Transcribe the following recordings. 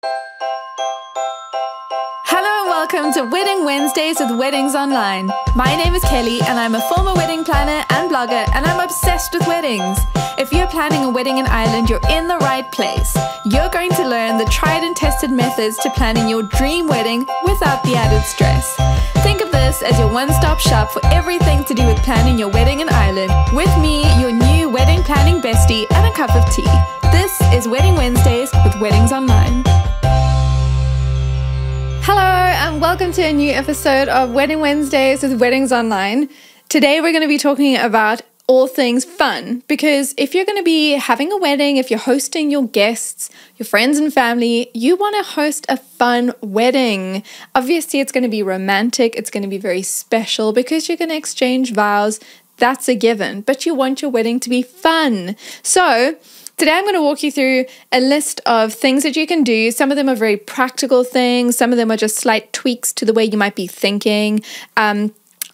Hello and welcome to Wedding Wednesdays with Weddings Online. My name is Kelly and I'm a former wedding planner and blogger, and I'm obsessed with weddings. If you're planning a wedding in Ireland, you're in the right place. You're going to learn the tried and tested methods to planning your dream wedding without the added stress. Think of this as your one-stop shop for everything to do with planning your wedding in Ireland. With me, your new wedding planning bestie, and a cup of tea. This is Wedding Wednesdays with Weddings Online. Hello and welcome to a new episode of Wedding Wednesdays with Weddings Online. Today we're going to be talking about all things fun, because if you're going to be having a wedding, if you're hosting your guests, your friends and family, you want to host a fun wedding. Obviously it's going to be romantic, it's going to be very special because you're going to exchange vows. That's a given, but you want your wedding to be fun. So today I'm going to walk you through a list of things that you can do. Some of them are very practical things. Some of them are just slight tweaks to the way you might be thinking.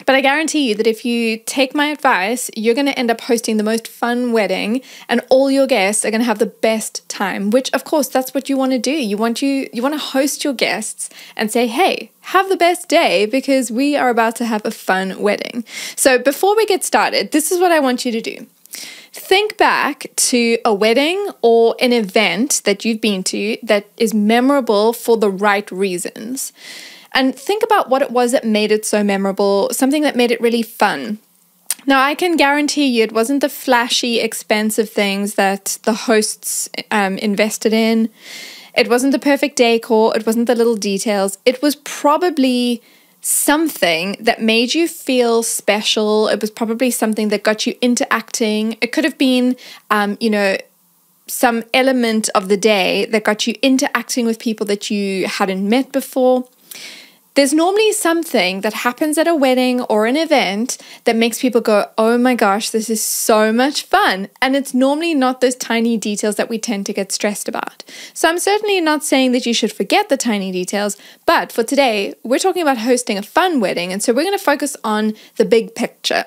But I guarantee you that if you take my advice, you're going to end up hosting the most fun wedding and all your guests are going to have the best time, which of course that's what you want to do. You want to host your guests and say, hey, have the best day because we are about to have a fun wedding. So before we get started, this is what I want you to do. Think back to a wedding or an event that you've been to that is memorable for the right reasons. And think about what it was that made it so memorable, something that made it really fun. Now, I can guarantee you it wasn't the flashy, expensive things that the hosts invested in. It wasn't the perfect decor. It wasn't the little details. It was probably something that made you feel special. It was probably something that got you into acting. It could have been, some element of the day that got you into acting with people that you hadn't met before. There's normally something that happens at a wedding or an event that makes people go, oh my gosh, this is so much fun. And it's normally not those tiny details that we tend to get stressed about. So I'm certainly not saying that you should forget the tiny details, but for today, we're talking about hosting a fun wedding. And so we're going to focus on the big picture.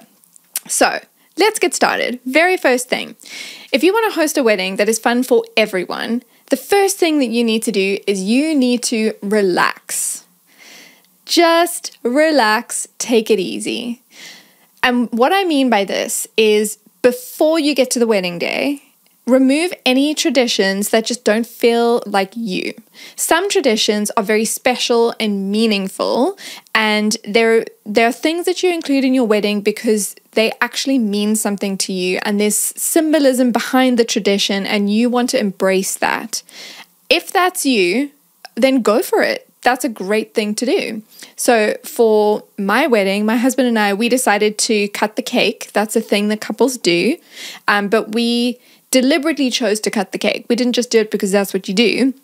So let's get started. Very first thing, if you want to host a wedding that is fun for everyone, the first thing that you need to do is you need to relax. Just relax, take it easy. And what I mean by this is before you get to the wedding day, remove any traditions that just don't feel like you. Some traditions are very special and meaningful, and there are things that you include in your wedding because they actually mean something to you, and there's symbolism behind the tradition, and you want to embrace that. If that's you, then go for it. That's a great thing to do. So for my wedding, my husband and I, we decided to cut the cake. That's a thing that couples do. But we deliberately chose to cut the cake. We didn't just do it because that's what you do.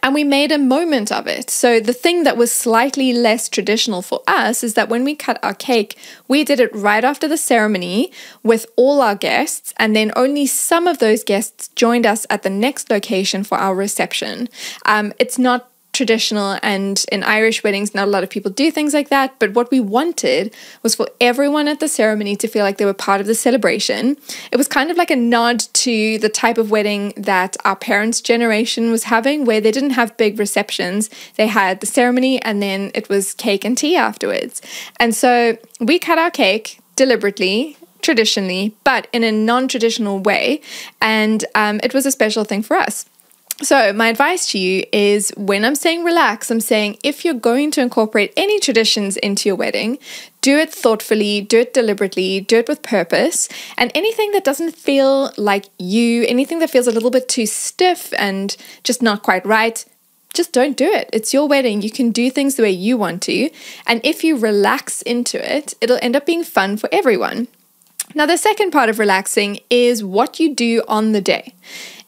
And we made a moment of it. So the thing that was slightly less traditional for us is that when we cut our cake, we did it right after the ceremony with all our guests, and then only some of those guests joined us at the next location for our reception. It's not traditional, and in Irish weddings not a lot of people do things like that, but what we wanted was for everyone at the ceremony to feel like they were part of the celebration. It was kind of like a nod to the type of wedding that our parents' generation was having, where they didn't have big receptions. They had the ceremony and then it was cake and tea afterwards. And so we cut our cake deliberately, traditionally, but in a non-traditional way, and it was a special thing for us. So my advice to you is, when I'm saying relax, I'm saying if you're going to incorporate any traditions into your wedding, do it thoughtfully, do it deliberately, do it with purpose. And anything that doesn't feel like you, anything that feels a little bit too stiff and just not quite right, just don't do it. It's your wedding. You can do things the way you want to. And if you relax into it, it'll end up being fun for everyone. Now, the second part of relaxing is what you do on the day.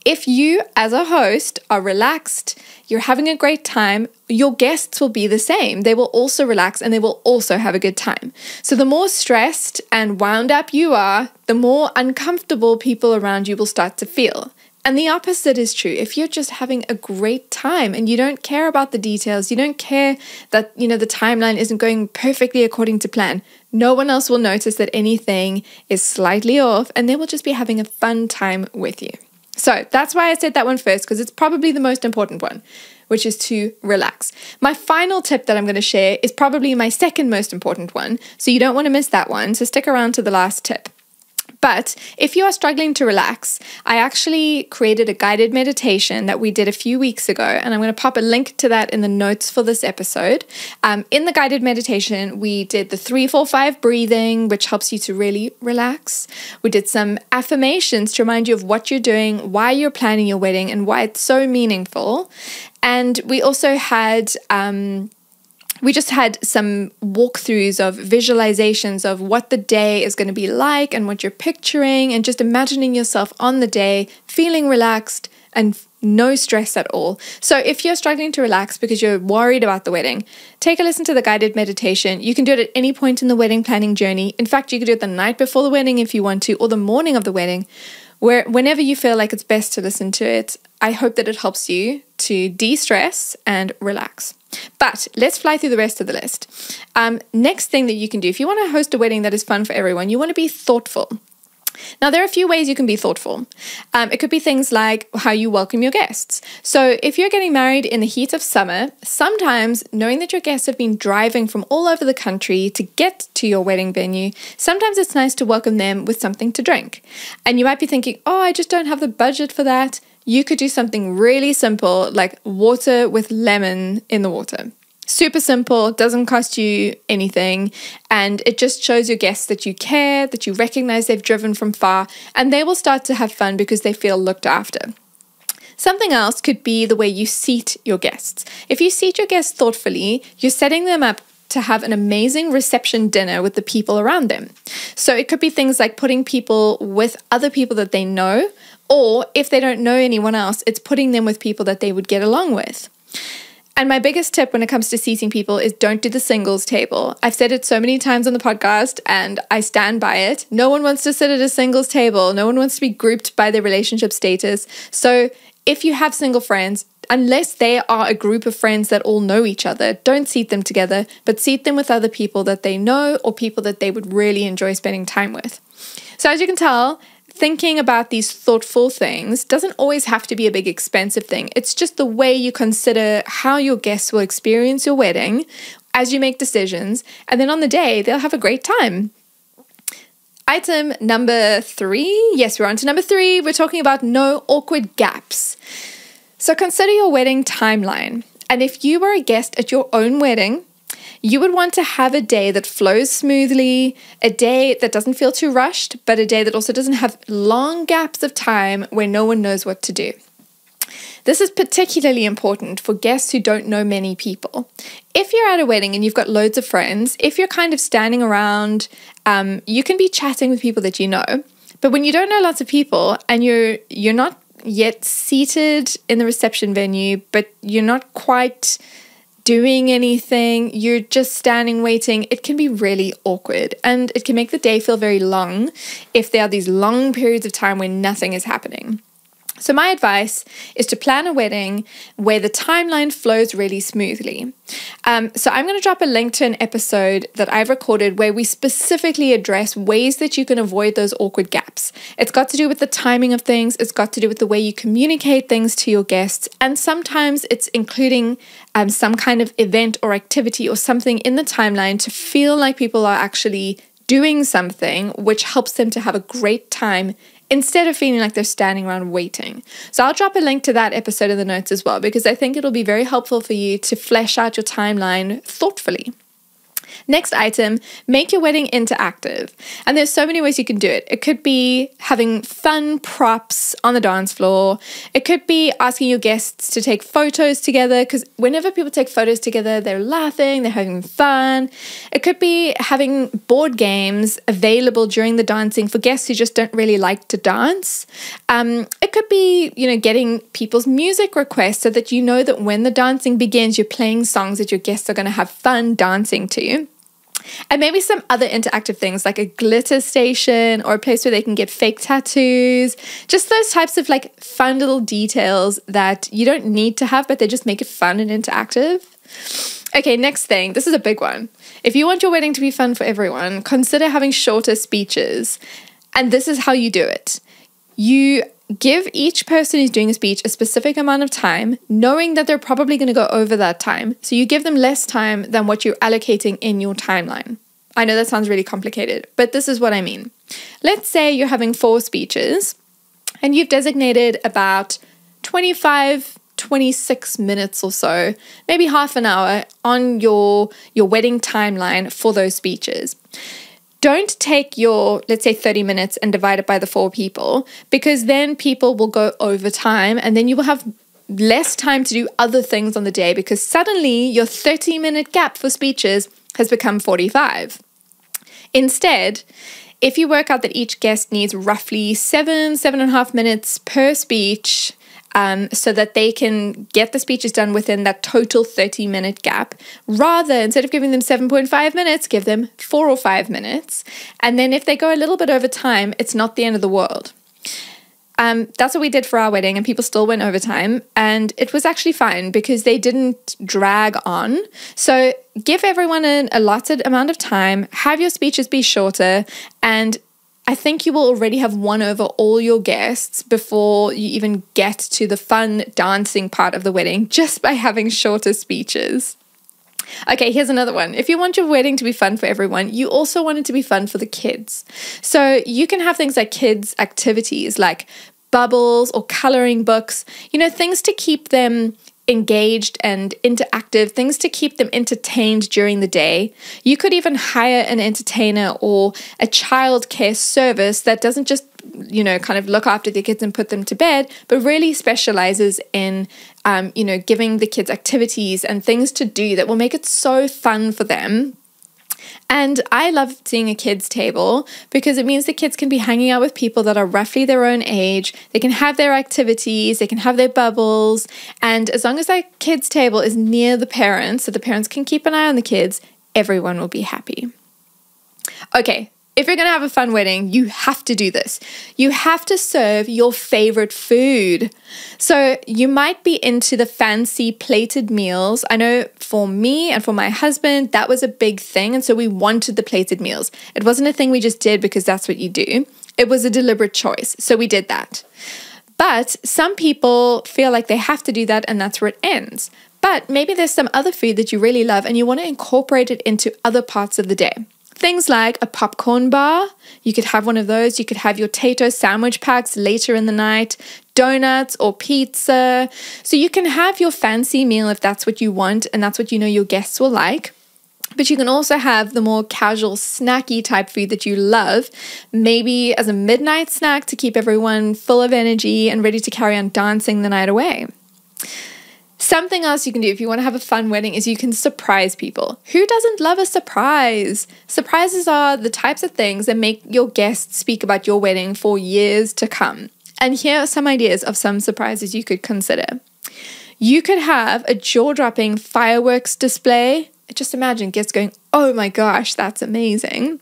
If you, as a host, are relaxed, you're having a great time, your guests will be the same. They will also relax and they will also have a good time. So the more stressed and wound up you are, the more uncomfortable people around you will start to feel. And the opposite is true. If you're just having a great time and you don't care about the details, you don't care that, the timeline isn't going perfectly according to plan, no one else will notice that anything is slightly off, and they will just be having a fun time with you. So that's why I said that one first, because it's probably the most important one, which is to relax. My final tip that I'm going to share is probably my second most important one. So you don't want to miss that one. So stick around to the last tip. But if you are struggling to relax, I actually created a guided meditation that we did a few weeks ago, and I'm going to pop a link to that in the notes for this episode. In the guided meditation, we did the 3-4-5 breathing, which helps you to really relax. We did some affirmations to remind you of what you're doing, why you're planning your wedding, and why it's so meaningful. And we also had we just had some walkthroughs of visualizations of what the day is going to be like and what you're picturing, and just imagining yourself on the day, feeling relaxed and no stress at all. So if you're struggling to relax because you're worried about the wedding, take a listen to the guided meditation. You can do it at any point in the wedding planning journey. In fact, you could do it the night before the wedding if you want to, or the morning of the wedding, whenever you feel like it's best to listen to it. I hope that it helps you to de-stress and relax. But let's fly through the rest of the list. Next thing that you can do, if you want to host a wedding that is fun for everyone, you want to be thoughtful. Now, there are a few ways you can be thoughtful. It could be things like how you welcome your guests. So if you're getting married in the heat of summer, sometimes knowing that your guests have been driving from all over the country to get to your wedding venue, sometimes it's nice to welcome them with something to drink. And you might be thinking, oh, I just don't have the budget for that. You could do something really simple like water with lemon in the water. Super simple, doesn't cost you anything, and it just shows your guests that you care, that you recognize they've driven from far, and they will start to have fun because they feel looked after. Something else could be the way you seat your guests. If you seat your guests thoughtfully, you're setting them up to have an amazing reception dinner with the people around them. So it could be things like putting people with other people that they know, or if they don't know anyone else, it's putting them with people that they would get along with. And my biggest tip when it comes to seating people is don't do the singles table. I've said it so many times on the podcast and I stand by it. No one wants to sit at a singles table. No one wants to be grouped by their relationship status. So if you have single friends, unless they are a group of friends that all know each other, don't seat them together, but seat them with other people that they know or people that they would really enjoy spending time with. So as you can tell, thinking about these thoughtful things doesn't always have to be a big expensive thing. It's just the way you consider how your guests will experience your wedding as you make decisions. And then on the day, they'll have a great time. Item number 3. Yes, we're on to number 3. We're talking about no awkward gaps. So consider your wedding timeline. And if you were a guest at your own wedding, you would want to have a day that flows smoothly, a day that doesn't feel too rushed, but a day that also doesn't have long gaps of time where no one knows what to do. This is particularly important for guests who don't know many people. If you're at a wedding and you've got loads of friends, if you're kind of standing around, you can be chatting with people that you know. But when you don't know lots of people and you're not yet seated in the reception venue, but you're not quite doing anything, you're just standing waiting, it can be really awkward and it can make the day feel very long if there are these long periods of time when nothing is happening. So my advice is to plan a wedding where the timeline flows really smoothly. So I'm going to drop a link to an episode that I've recorded where we specifically address ways that you can avoid those awkward gaps. It's got to do with the timing of things. It's got to do with the way you communicate things to your guests. And sometimes it's including some kind of event or activity or something in the timeline to feel like people are actually doing something, which helps them to have a great time instead of feeling like they're standing around waiting. So I'll drop a link to that episode in the notes as well, because I think it'll be very helpful for you to flesh out your timeline thoughtfully. Next item, make your wedding interactive. And there's so many ways you can do it. It could be having fun props on the dance floor. It could be asking your guests to take photos together, because whenever people take photos together, they're laughing, they're having fun. It could be having board games available during the dancing for guests who just don't really like to dance. It could be, getting people's music requests so that you know that when the dancing begins, you're playing songs that your guests are going to have fun dancing to. And maybe some other interactive things like a glitter station or a place where they can get fake tattoos. Just those types of fun little details that you don't need to have, but they just make it fun and interactive. Okay, next thing. This is a big one. If you want your wedding to be fun for everyone, consider having shorter speeches. And this is how you do it. You give each person who's doing a speech a specific amount of time, knowing that they're probably going to go over that time. So you give them less time than what you're allocating in your timeline. I know that sounds really complicated, but this is what I mean. Let's say you're having 4 speeches and you've designated about 26 minutes or so, maybe half an hour on your wedding timeline for those speeches. Don't take your, let's say, 30 minutes and divide it by the 4 people, because then people will go over time and then you will have less time to do other things on the day, because suddenly your 30-minute gap for speeches has become 45. Instead, if you work out that each guest needs roughly 7.5 minutes per speech, so that they can get the speeches done within that total 30-minute gap, rather, instead of giving them 7.5 minutes, give them 4 or 5 minutes. And then if they go a little bit over time, it's not the end of the world. That's what we did for our wedding, and people still went over time, and it was actually fine because they didn't drag on. So give everyone an allotted amount of time, have your speeches be shorter, and I think you will already have won over all your guests before you even get to the fun dancing part of the wedding, just by having shorter speeches. Okay, here's another one. If you want your wedding to be fun for everyone, you also want it to be fun for the kids. So you can have things like kids' activities like bubbles or coloring books, things to keep them engaged and interactive, things to keep them entertained during the day. You could even hire an entertainer or a childcare service that doesn't just, kind of look after the kids and put them to bed, but really specializes in, giving the kids activities and things to do that will make it so fun for them. And I love seeing a kids' table because it means the kids can be hanging out with people that are roughly their own age. They can have their activities, they can have their bubbles. And as long as that kids' table is near the parents, so the parents can keep an eye on the kids, everyone will be happy. Okay, if you're going to have a fun wedding, you have to do this. You have to serve your favorite food. So you might be into the fancy plated meals. I know for me and for my husband, that was a big thing. And so we wanted the plated meals. It wasn't a thing we just did because that's what you do. It was a deliberate choice. So we did that. But some people feel like they have to do that and that's where it ends. But maybe there's some other food that you really love and you want to incorporate it into other parts of the day. Things like a popcorn bar, you could have one of those. You could have your tato sandwich packs later in the night, donuts or pizza. So you can have your fancy meal if that's what you want and that's what you know your guests will like. But you can also have the more casual, snacky type food that you love, maybe as a midnight snack to keep everyone full of energy and ready to carry on dancing the night away. Something else you can do if you want to have a fun wedding is you can surprise people. Who doesn't love a surprise? Surprises are the types of things that make your guests speak about your wedding for years to come. And here are some ideas of some surprises you could consider. You could have a jaw-dropping fireworks display. Just imagine guests going, "Oh my gosh, that's amazing."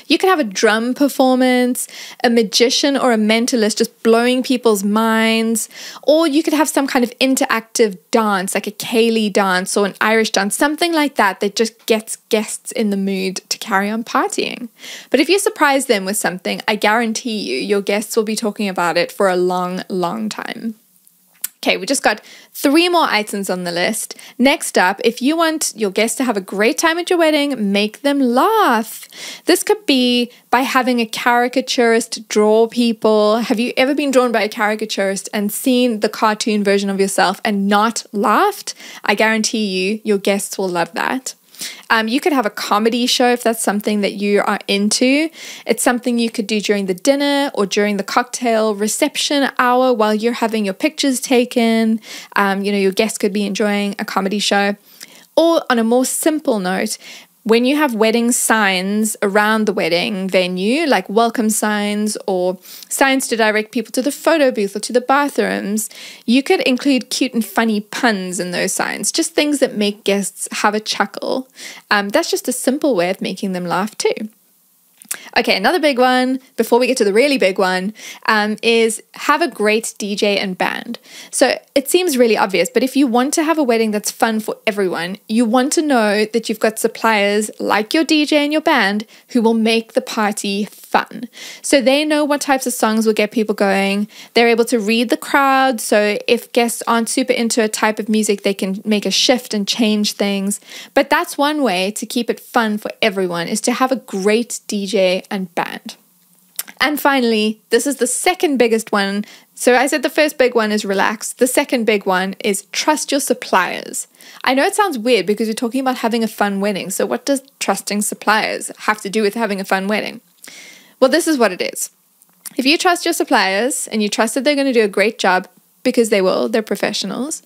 You could have a drum performance, a magician or a mentalist just blowing people's minds, or you could have some kind of interactive dance like a ceilidh dance or an Irish dance, something like that that just gets guests in the mood to carry on partying. But if you surprise them with something, I guarantee you, your guests will be talking about it for a long, long time. Okay, we just got 3 more items on the list. Next up, if you want your guests to have a great time at your wedding, make them laugh. This could be by having a caricaturist draw people. Have you ever been drawn by a caricaturist and seen the cartoon version of yourself and not laughed? I guarantee you, your guests will love that. You could have a comedy show if that's something that you are into. It's something you could do during the dinner or during the cocktail reception hour while you're having your pictures taken. Your guests could be enjoying a comedy show. Or on a more simple note, when you have wedding signs around the wedding venue, like welcome signs or signs to direct people to the photo booth or to the bathrooms, you could include cute and funny puns in those signs, just things that make guests have a chuckle. That's just a simple way of making them laugh too. Okay, another big one, before we get to the really big one, is have a great DJ and band. So it seems really obvious, but if you want to have a wedding that's fun for everyone, you want to know that you've got suppliers like your DJ and your band who will make the party fun. So they know what types of songs will get people going. They're able to read the crowd. So if guests aren't super into a type of music, they can make a shift and change things. But that's one way to keep it fun for everyone, is to have a great DJ and band. And finally, this is the second biggest one. So I said the first big one is relax. The second big one is trust your suppliers. I know it sounds weird because we're talking about having a fun wedding. So what does trusting suppliers have to do with having a fun wedding? Well, this is what it is. If you trust your suppliers and you trust that they're going to do a great job, because they will, they're professionals,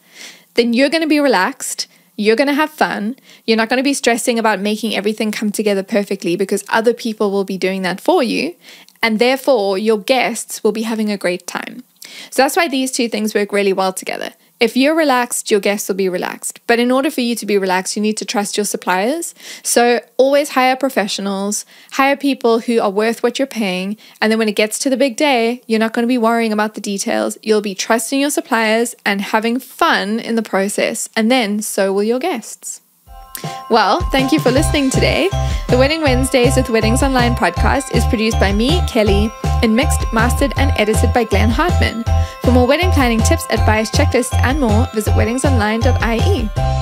then you're going to be relaxed. You're going to have fun. You're not going to be stressing about making everything come together perfectly because other people will be doing that for you. And therefore, your guests will be having a great time. So that's why these two things work really well together. If you're relaxed, your guests will be relaxed. But in order for you to be relaxed, you need to trust your suppliers. So always hire professionals, hire people who are worth what you're paying. And then when it gets to the big day, you're not going to be worrying about the details. You'll be trusting your suppliers and having fun in the process. And then so will your guests. Well, thank you for listening today. The Wedding Wednesdays with Weddings Online podcast is produced by me, Kelly, and mixed, mastered, and edited by Glenn Hartman. For more wedding planning tips, advice, checklists, and more, visit weddingsonline.ie.